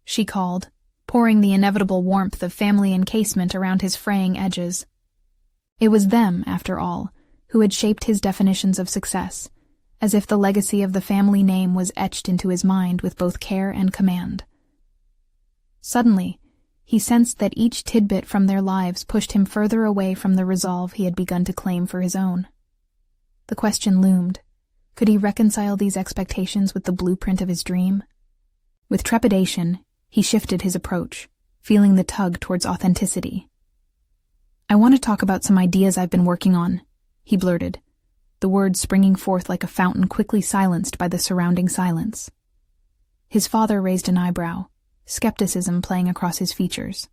she called, pouring the inevitable warmth of family encasement around his fraying edges. It was them, after all, who had shaped his definitions of success, as if the legacy of the family name was etched into his mind with both care and command. Suddenly, he sensed that each tidbit from their lives pushed him further away from the resolve he had begun to claim for his own. The question loomed: could he reconcile these expectations with the blueprint of his dream? With trepidation, he shifted his approach, feeling the tug towards authenticity. "I want to talk about some ideas I've been working on," he blurted, the words springing forth like a fountain quickly silenced by the surrounding silence. His father raised an eyebrow, skepticism playing across his features.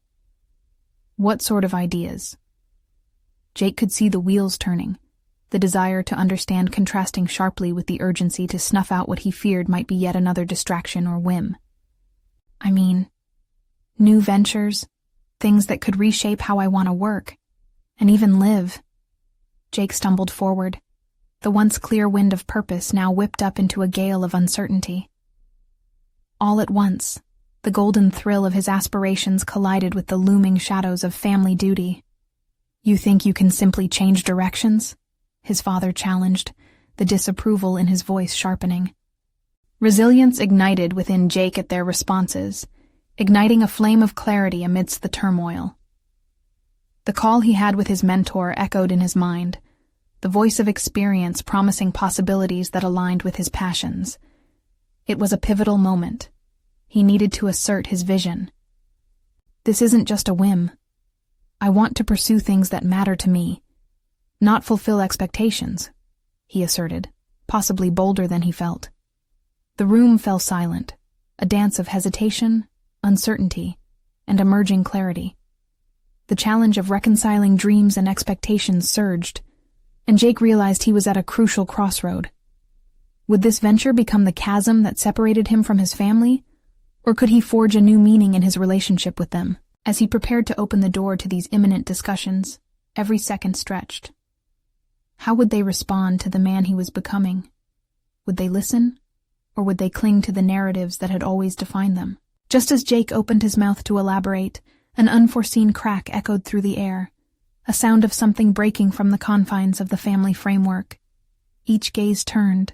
"What sort of ideas?" Jake could see the wheels turning, the desire to understand contrasting sharply with the urgency to snuff out what he feared might be yet another distraction or whim. "I mean, new ventures, things that could reshape how I want to work, and even live." Jake stumbled forward, the once clear wind of purpose now whipped up into a gale of uncertainty. All at once, the golden thrill of his aspirations collided with the looming shadows of family duty. "You think you can simply change directions?" his father challenged, the disapproval in his voice sharpening. Resilience ignited within Jake at their responses, igniting a flame of clarity amidst the turmoil. The call he had with his mentor echoed in his mind, the voice of experience promising possibilities that aligned with his passions. It was a pivotal moment. He needed to assert his vision. "This isn't just a whim. I want to pursue things that matter to me, not fulfill expectations," he asserted, possibly bolder than he felt. The room fell silent, a dance of hesitation, uncertainty, and emerging clarity. The challenge of reconciling dreams and expectations surged, and Jake realized he was at a crucial crossroad. Would this venture become the chasm that separated him from his family, or could he forge a new meaning in his relationship with them? As he prepared to open the door to these imminent discussions, every second stretched. How would they respond to the man he was becoming? Would they listen, or would they cling to the narratives that had always defined them? Just as Jake opened his mouth to elaborate, an unforeseen crack echoed through the air, a sound of something breaking from the confines of the family framework. Each gaze turned,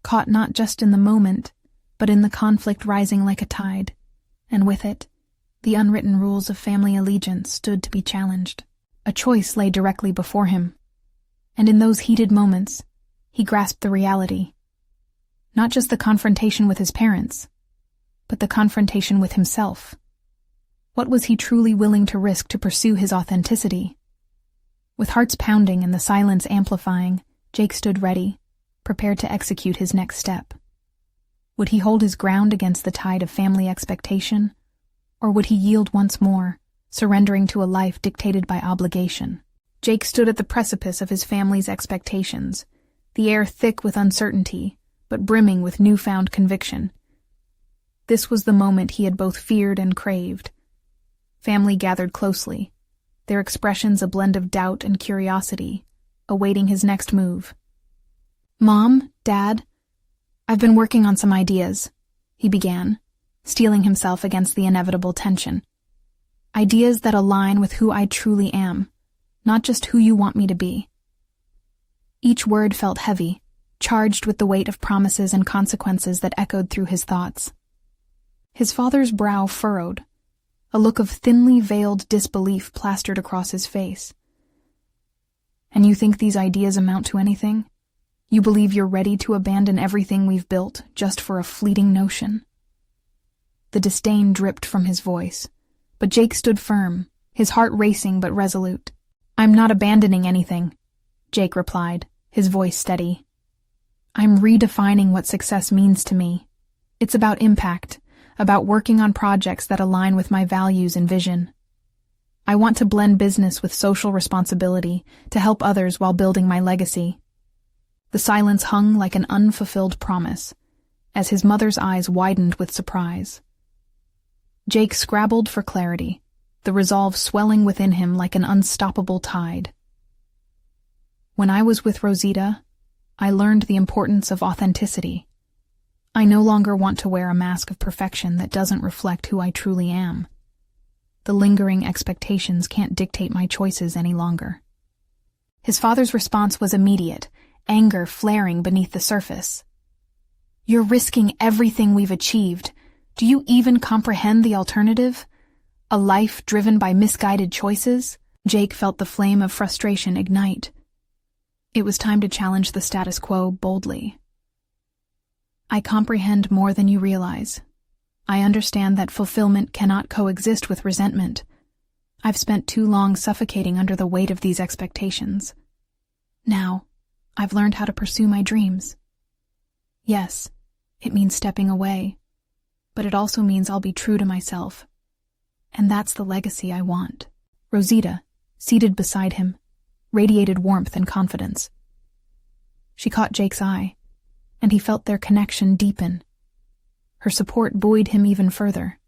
caught not just in the moment, but in the conflict rising like a tide, and with it, the unwritten rules of family allegiance stood to be challenged. A choice lay directly before him, and in those heated moments, he grasped the reality. Not just the confrontation with his parents, but the confrontation with himself. What was he truly willing to risk to pursue his authenticity? With hearts pounding and the silence amplifying, Jake stood ready, prepared to execute his next step. Would he hold his ground against the tide of family expectation, or would he yield once more, surrendering to a life dictated by obligation? Jake stood at the precipice of his family's expectations, the air thick with uncertainty, but brimming with newfound conviction. This was the moment he had both feared and craved. Family gathered closely, their expressions a blend of doubt and curiosity, awaiting his next move. "Mom, Dad, I've been working on some ideas," he began, steeling himself against the inevitable tension. "Ideas that align with who I truly am, not just who you want me to be." Each word felt heavy, charged with the weight of promises and consequences that echoed through his thoughts. His father's brow furrowed, a look of thinly veiled disbelief plastered across his face. "And you think these ideas amount to anything? You believe you're ready to abandon everything we've built just for a fleeting notion?" The disdain dripped from his voice, but Jake stood firm, his heart racing but resolute. "I'm not abandoning anything," Jake replied, his voice steady. "I'm redefining what success means to me. It's about impact, about working on projects that align with my values and vision. I want to blend business with social responsibility to help others while building my legacy." The silence hung like an unfulfilled promise, as his mother's eyes widened with surprise. Jake scrabbled for clarity, the resolve swelling within him like an unstoppable tide. "When I was with Rosita, I learned the importance of authenticity. I no longer want to wear a mask of perfection that doesn't reflect who I truly am. The lingering expectations can't dictate my choices any longer." His father's response was immediate, anger flaring beneath the surface. "You're risking everything we've achieved. Do you even comprehend the alternative? A life driven by misguided choices?" Jake felt the flame of frustration ignite. It was time to challenge the status quo boldly. "I comprehend more than you realize. I understand that fulfillment cannot coexist with resentment. I've spent too long suffocating under the weight of these expectations. Now, I've learned how to pursue my dreams. Yes, it means stepping away, but it also means I'll be true to myself. And that's the legacy I want." Rosita, seated beside him, radiated warmth and confidence. She caught Jake's eye, and he felt their connection deepen. Her support buoyed him even further.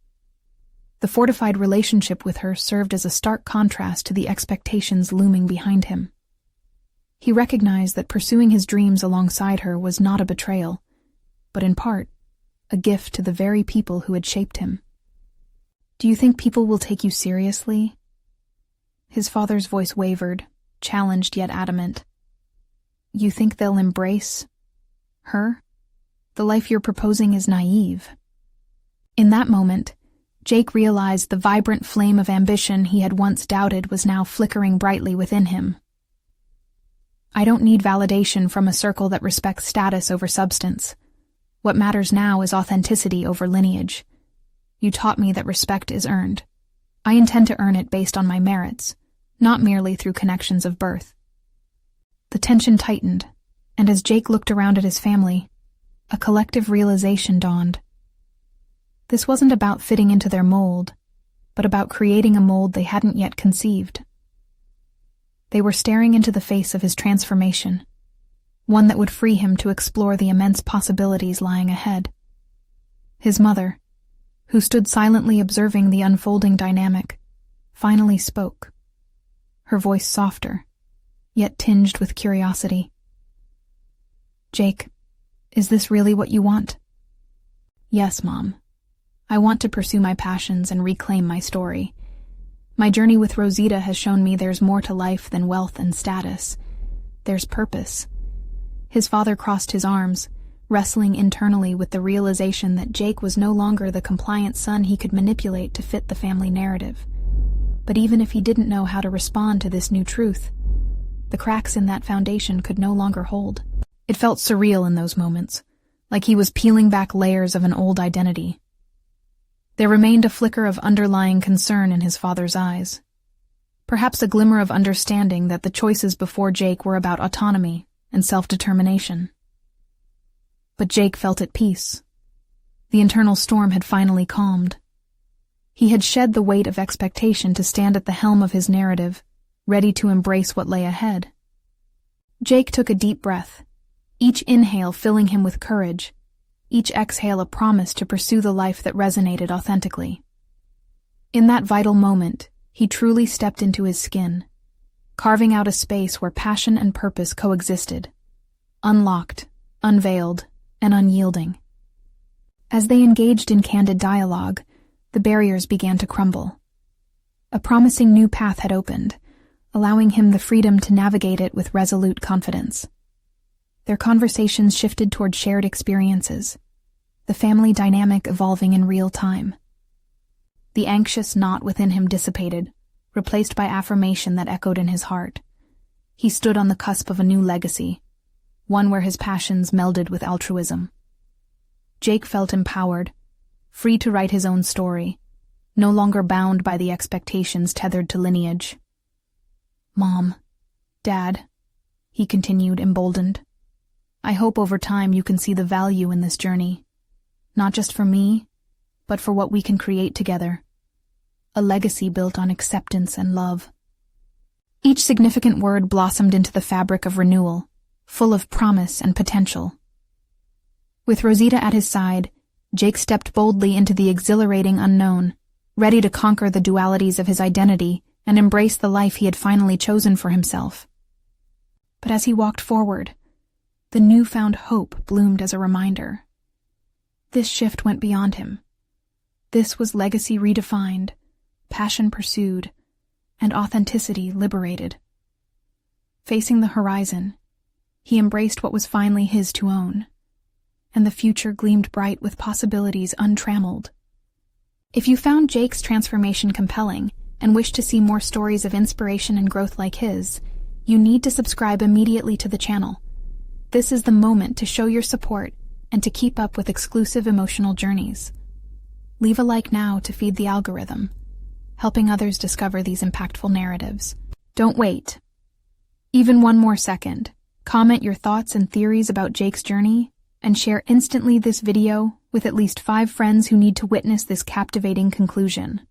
The fortified relationship with her served as a stark contrast to the expectations looming behind him. He recognized that pursuing his dreams alongside her was not a betrayal, but in part, a gift to the very people who had shaped him. "Do you think people will take you seriously?" His father's voice wavered, challenged yet adamant. "You think they'll embrace her? The life you're proposing is naive." In that moment, Jake realized the vibrant flame of ambition he had once doubted was now flickering brightly within him. "I don't need validation from a circle that respects status over substance. What matters now is authenticity over lineage. You taught me that respect is earned. I intend to earn it based on my merits, not merely through connections of birth." The tension tightened, And as Jake looked around at his family, a collective realization dawned. This wasn't about fitting into their mold, but about creating a mold they hadn't yet conceived. They were staring into the face of his transformation, one that would free him to explore the immense possibilities lying ahead. His mother, who stood silently observing the unfolding dynamic, finally spoke, her voice softer, yet tinged with curiosity. "Jake, is this really what you want?" "Yes, Mom. I want to pursue my passions and reclaim my story. My journey with Rosita has shown me there's more to life than wealth and status. There's purpose." His father crossed his arms, wrestling internally with the realization that Jake was no longer the compliant son he could manipulate to fit the family narrative. But even if he didn't know how to respond to this new truth, the cracks in that foundation could no longer hold. It felt surreal in those moments, like he was peeling back layers of an old identity. There remained a flicker of underlying concern in his father's eyes. Perhaps a glimmer of understanding that the choices before Jake were about autonomy and self-determination. But Jake felt at peace. The internal storm had finally calmed. He had shed the weight of expectation to stand at the helm of his narrative, ready to embrace what lay ahead. Jake took a deep breath, each inhale filling him with courage, each exhale a promise to pursue the life that resonated authentically. In that vital moment, he truly stepped into his skin, carving out a space where passion and purpose coexisted, unlocked, unveiled, and unyielding. As they engaged in candid dialogue, the barriers began to crumble. A promising new path had opened, allowing him the freedom to navigate it with resolute confidence. Their conversations shifted toward shared experiences, the family dynamic evolving in real time. The anxious knot within him dissipated, replaced by affirmation that echoed in his heart. He stood on the cusp of a new legacy, one where his passions melded with altruism. Jake felt empowered, free to write his own story, no longer bound by the expectations tethered to lineage. "Mom, Dad," he continued, emboldened, "I hope over time you can see the value in this journey, not just for me, but for what we can create together. A legacy built on acceptance and love." Each significant word blossomed into the fabric of renewal, full of promise and potential. With Rosita at his side, Jake stepped boldly into the exhilarating unknown, ready to conquer the dualities of his identity and embrace the life he had finally chosen for himself. But as he walked forward, the newfound hope bloomed as a reminder. This shift went beyond him. This was legacy redefined, passion pursued, and authenticity liberated. Facing the horizon, he embraced what was finally his to own, and the future gleamed bright with possibilities untrammeled. If you found Jake's transformation compelling and wish to see more stories of inspiration and growth like his, you need to subscribe immediately to the channel. This is the moment to show your support and to keep up with exclusive emotional journeys. Leave a like now to feed the algorithm, helping others discover these impactful narratives. Don't wait. Even one more second. Comment your thoughts and theories about Jake's journey, and share instantly this video with at least 5 friends who need to witness this captivating conclusion.